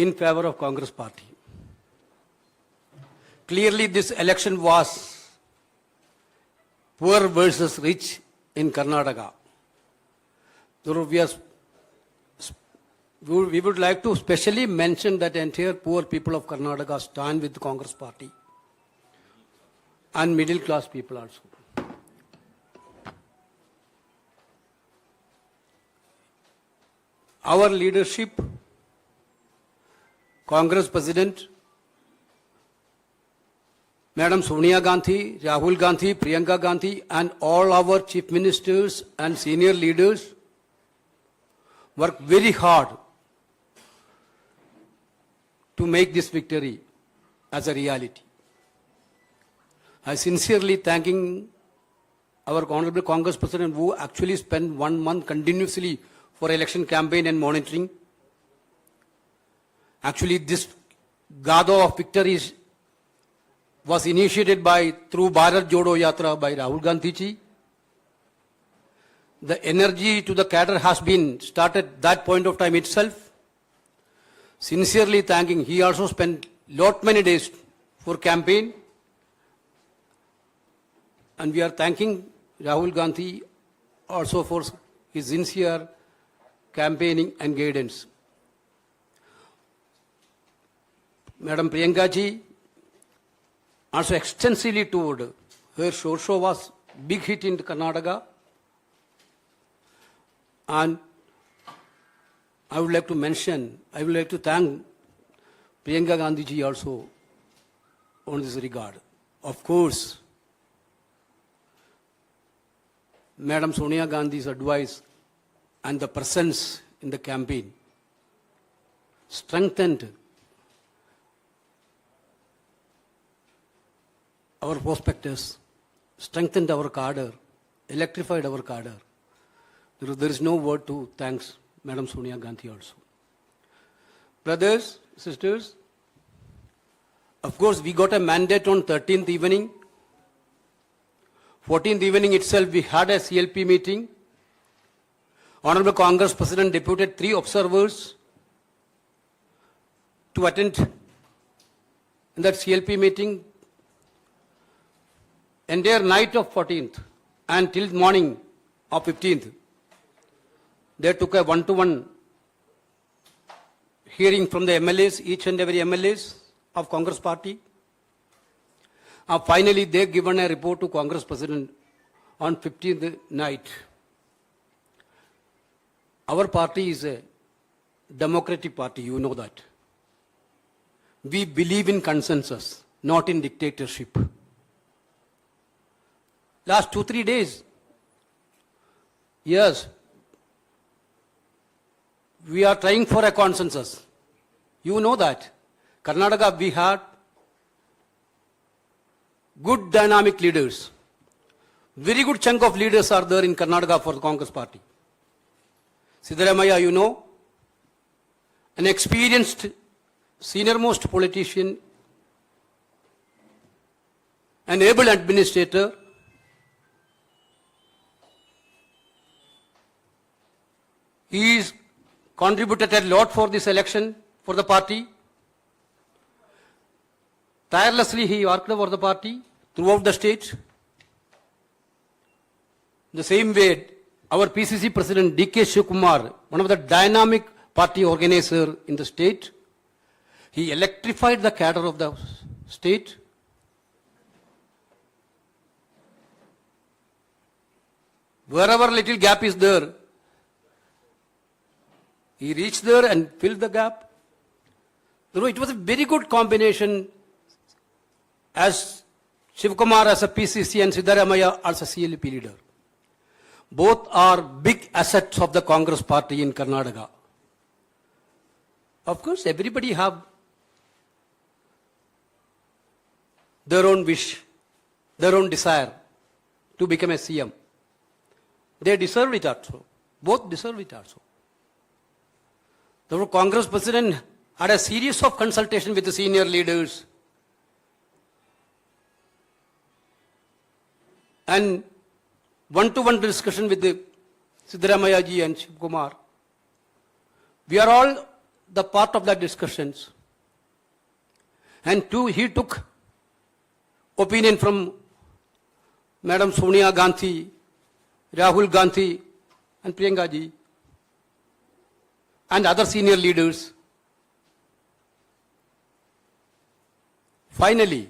in favor of Congress party. Clearly this election was poor versus rich in Karnataka. So we would like to specially mention that entire poor people of Karnataka stand with the Congress party and middle class people also. Our leadership, Congress President, Madam Sonia Gandhi, Rahul Gandhi, Priyanka Gandhi, and all our chief ministers and senior leaders work very hard to make this victory as a reality. I sincerely thanking our Honorable Congress President who actually spent 1 month continuously for election campaign and monitoring. Actually, this Gado of victory was initiated through Bharat Jodo Yatra by Rahul Gandhi ji. The energy to the cadre has been started that point of time itself. Sincerely thanking, he also spent many days for campaign. And we are thanking Rahul Gandhi also for his sincere campaigning and guidance. Madam Priyanka ji also extensively toured. Her show was big hit in Karnataka. And I would like to thank Priyanka Gandhi ji also on this regard. Of course, Madam Sonia Gandhi's advice and the presence in the campaign strengthened our prospectus, strengthened our cadre, electrified our cadre. There is no word to thanks Madam Sonia Gandhi also. Brothers, sisters, of course we got a mandate on 13th evening. 14th evening itself we had a CLP meeting. Honorable Congress President deputed 3 observers to attend in that CLP meeting. Entire night of 14th and till morning of 15th, they took a one-to-one hearing from the MLAs, each and every MLAs of Congress party. Finally, they given a report to Congress President on 15th night. Our party is a democratic party, you know that. We believe in consensus, not in dictatorship. Last 2-3 days, yes, we are trying for a consensus. You know that. Karnataka, we had good dynamic leaders. Very good chunk of leaders are there in Karnataka for the Congress party. Siddaramaiah, you know, an experienced senior-most politician, an able administrator, he is contributed a lot for this election for the party. Tirelessly he worked for the party throughout the state. The same way, our PCC President D.K. Shivakumar, one of the dynamic party organizer in the state, he electrified the cadre of the state. Wherever little gap is there, he reached there and filled the gap. It was a very good combination as Shivakumar as a PCC and Siddaramaiah as a CLP leader. Both are big assets of the Congress party in Karnataka. Of course, everybody have their own wish, their own desire to become a CM. They deserve it also. Both deserve it also. The Congress President had a series of consultation with the senior leaders and one-to-one discussion with the Siddaramaiah ji and Shivakumar. We are all the part of the discussions. And two, he took opinion from Madam Sonia Gandhi, Rahul Gandhi, and Priyanka ji, and other senior leaders. Finally,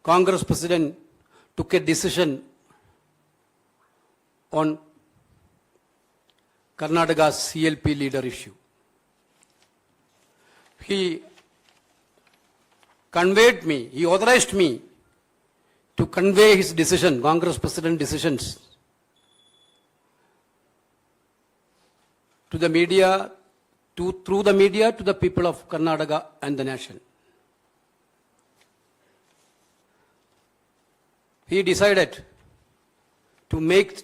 Congress President took a decision on Karnataka's CLP leader issue. He authorized me to convey his decision, Congress President decisions, to the media, through the media to the people of Karnataka and the nation. He decided to make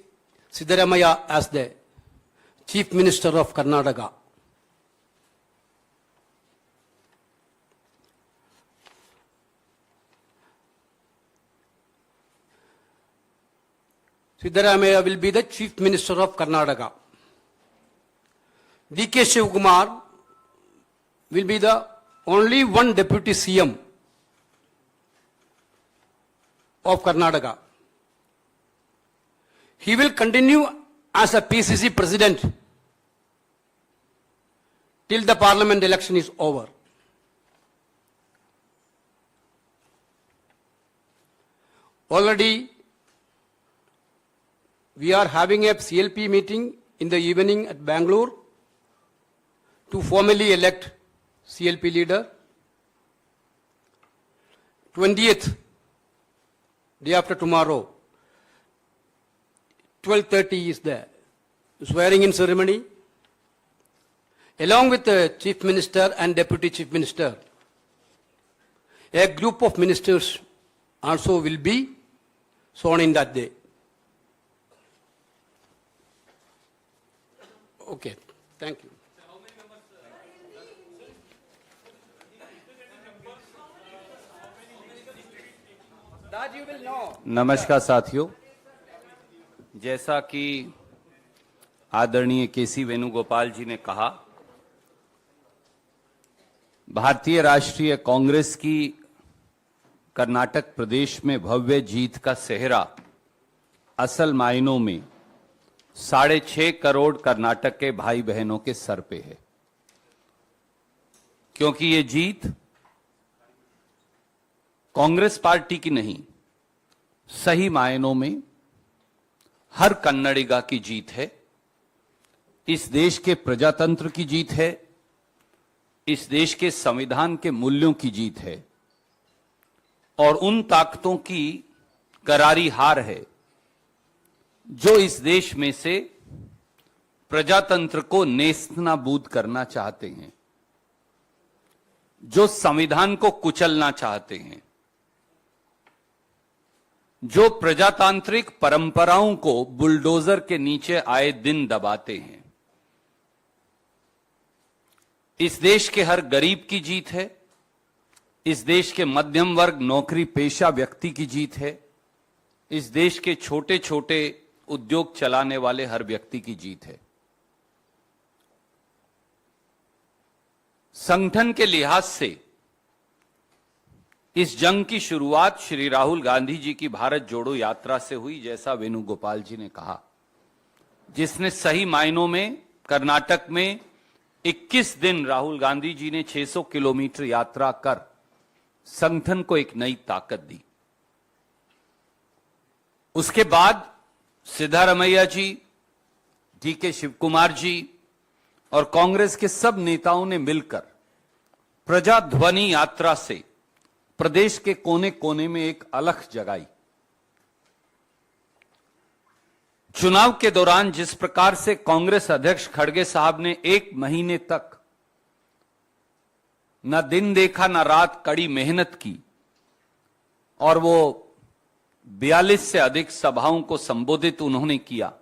Siddaramaiah as the Chief Minister of Karnataka. Siddaramaiah will be the Chief Minister of Karnataka. D.K. Shivakumar will be the only one Deputy CM of Karnataka. He will continue as a PCC President till the Parliament election is over. Already we are having a CLP meeting in the evening at Bangalore to formally elect CLP leader. 20th, day after tomorrow, 12:30 is the swearing in ceremony. Along with the Chief Minister and Deputy Chief Minister, a group of ministers also will be sworn in that day. Okay, thank you. That you will know. नमस्कार साथियों, जैसा कि आदरणीय केसी वेणुगोपाल जी ने कहा, भारतीय राष्ट्रीय कांग्रेस की कर्नाटक प्रदेश में भव्य जीत का सेहरा असल मायनों में 6.5 करोड़ कर्नाटक के भाई बहनों के सर पे है, क्योंकि ये जीत कांग्रेस पार्टी की नहीं, सही मायनों में हर कन्नडिगा की जीत है। इस देश के प्रजातंत्र की जीत है, इस देश के संविधान के मूल्यों की जीत है और उन ताकतों की करारी हार है जो इस देश में से प्रजातंत्र को नेस्तनाबूद करना चाहते हैं, जो संविधान को कुचलना चाहते हैं, जो प्रजातांत्रिक परंपराओं को बुलडोजर के नीचे आए दिन दबाते हैं। इस देश के हर गरीब की जीत है, इस देश के मध्यम वर्ग नौकरी पेशा व्यक्ति की जीत है, इस देश के छोटे छोटे उद्योग चलाने वाले हर व्यक्ति की जीत है। संगठन के लिहाज से इस जंग की शुरुआत श्री राहुल गांधी जी की भारत जोड़ो यात्रा से हुई, जैसा वेणुगोपाल जी ने कहा, जिसने सही मायनों में कर्नाटक में 21 दिन राहुल गांधी जी ने 600 किलोमीटर यात्रा कर संगठन को एक नई ताकत दी। उसके बाद सिद्धारमैया जी, डी.के. शिवकुमार जी और कांग्रेस के सब नेताओं ने मिलकर प्रजाध्वनि यात्रा से प्रदेश के कोने कोने में एक अलख जगाई। चुनाव के दौरान जिस प्रकार से कांग्रेस अध्यक्ष खड़गे साहब ने 1 महीने तक न दिन देखा न रात कड़ी मेहनत की और वो 42 से अधिक सभाओं को संबोधित उन्होंने किया,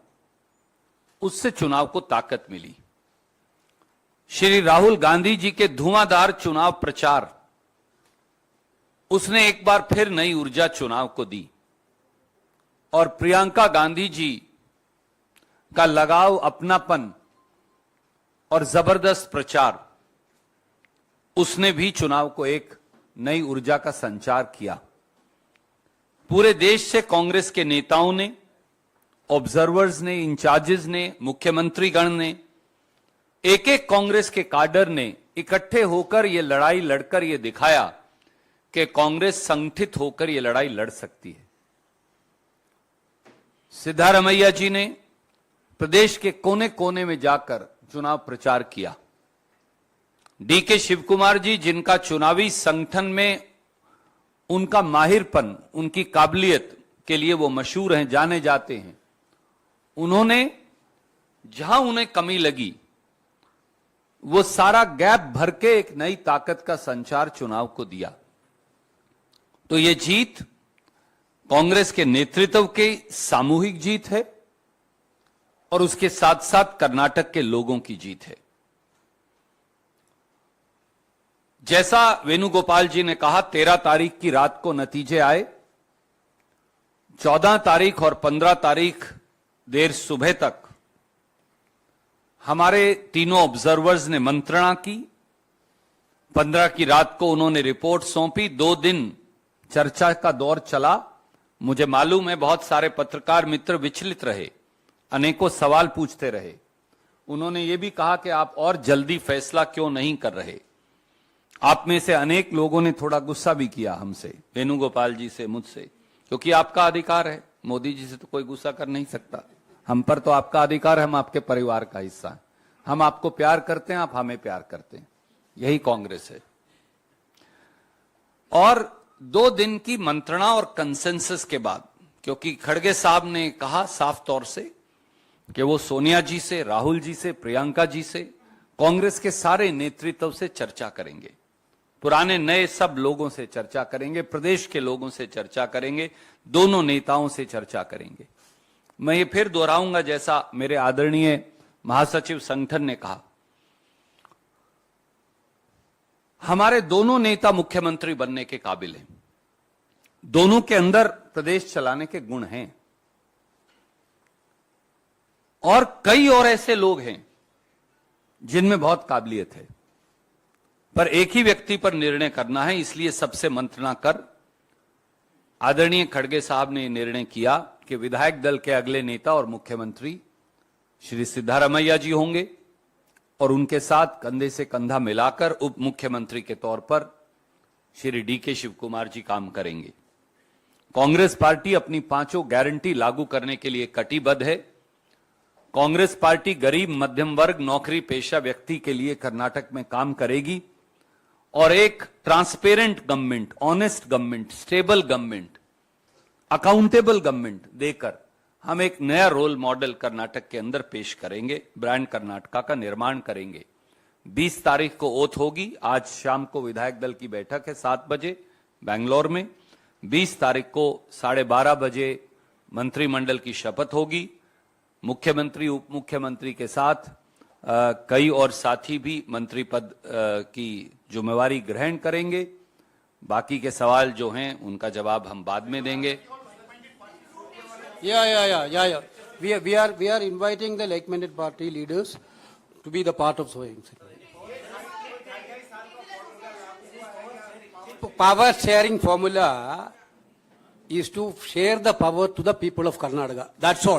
उससे चुनाव को ताकत मिली। श्री राहुल गांधी जी के धुआंधार चुनाव प्रचार, उसने एक बार फिर नई ऊर्जा चुनाव को दी और प्रियंका गांधी जी का लगाव, अपनापन और जबरदस्त प्रचार, उसने भी चुनाव को एक नई ऊर्जा का संचार किया। पूरे देश से कांग्रेस के नेताओं ने, ऑब्जर्वर्स ने, इंचार्जेस ने, मुख्यमंत्री गण ने, एक एक कांग्रेस के काडर ने इकट्ठे होकर यह लड़ाई लड़कर यह दिखाया कि कांग्रेस संगठित होकर यह लड़ाई लड़ सकती है। सिद्धारमैया जी ने प्रदेश के कोने कोने में जाकर चुनाव प्रचार किया। डीके शिवकुमार जी, जिनका चुनावी संगठन में उनका माहिरपन, उनकी काबिलियत के लिए वो मशहूर हैं, जाने जाते हैं, उन्होंने जहां उन्हें कमी लगी वो सारा गैप भर के एक नई ताकत का संचार चुनाव को दिया। तो ये जीत कांग्रेस के नेतृत्व की सामूहिक जीत है और उसके साथ साथ कर्नाटक के लोगों की जीत है। जैसा वेणुगोपाल जी ने कहा, 13 तारीख की रात को नतीजे आए। 14 तारीख और 15 तारीख देर सुबह तक हमारे तीनों ऑब्जर्वर्स ने मंत्रणा की। 15 की रात को उन्होंने रिपोर्ट सौंपी। 2 दिन चर्चा का दौर चला। मुझे मालूम है बहुत सारे पत्रकार मित्र विचलित रहे, अनेकों सवाल पूछते रहे। उन्होंने ये भी कहा कि आप और जल्दी फैसला क्यों नहीं कर रहे। आप में से अनेक लोगों ने थोड़ा गुस्सा भी किया हमसे, वेणुगोपाल जी से, मुझसे, क्योंकि आपका अधिकार है। मोदी जी से तो कोई गुस्सा कर नहीं सकता। हम पर तो आपका अधिकार है, हम आपके परिवार का हिस्सा हैं। हम आपको प्यार करते हैं, आप हमें प्यार करते हैं। यही कांग्रेस है। और 2 दिन की मंत्रणा और कंसेंसस के बाद, क्योंकि खड़गे साहब ने कहा साफ तौर से कि वो सोनिया जी से, राहुल जी से, प्रियंका जी से, कांग्रेस के सारे नेतृत्व से चर्चा करेंगे, पुराने नए सब लोगों से चर्चा करेंगे, प्रदेश के लोगों से चर्चा करेंगे, दोनों नेताओं से चर्चा करेंगे। मैं ये फिर दोहराऊंगा जैसा मेरे आदरणीय महासचिव संगठन ने कहा, हमारे दोनों नेता मुख्यमंत्री बनने के काबिल हैं। दोनों के अंदर प्रदेश चलाने के गुण हैं। और कई और ऐसे लोग हैं जिनमें बहुत काबिलियत है, पर एक ही व्यक्ति पर निर्णय करना है। इसलिए सबसे मंत्रणा कर आदरणीय खड़गे साहब ने निर्णय किया कि विधायक दल के अगले नेता और मुख्यमंत्री श्री सिद्धारमैया जी होंगे और उनके साथ कंधे से कंधा मिलाकर उप मुख्यमंत्री के तौर पर श्री डीके शिवकुमार जी काम करेंगे। कांग्रेस पार्टी अपनी 5 गारंटी लागू करने के लिए कटिबद्ध है। कांग्रेस पार्टी गरीब, मध्यम वर्ग, नौकरी पेशा व्यक्ति के लिए कर्नाटक में काम करेगी और एक transparent government, honest government, stable government, accountable government देकर हम एक नया रोल मॉडल कर्नाटक के अंदर पेश करेंगे। ब्रांड कर्नाटका का निर्माण करेंगे। 20 तारीख को ओथ होगी। आज शाम को विधायक दल की बैठक है 7 बजे बेंगलोर में। 20 तारीख को 12:30 बजे मंत्रिमंडल की शपथ होगी। मुख्यमंत्री, उप मुख्यमंत्री के साथ कई और साथी भी मंत्री पद की जिम्मेवारी ग्रहण करेंगे। बाकी के सवाल जो हैं उनका जवाब हम बाद में देंगे। Yeah. We are inviting the like-minded party leaders to be the part of sowing. Power sharing formula is to share the power to the people of Karnataka. That's all.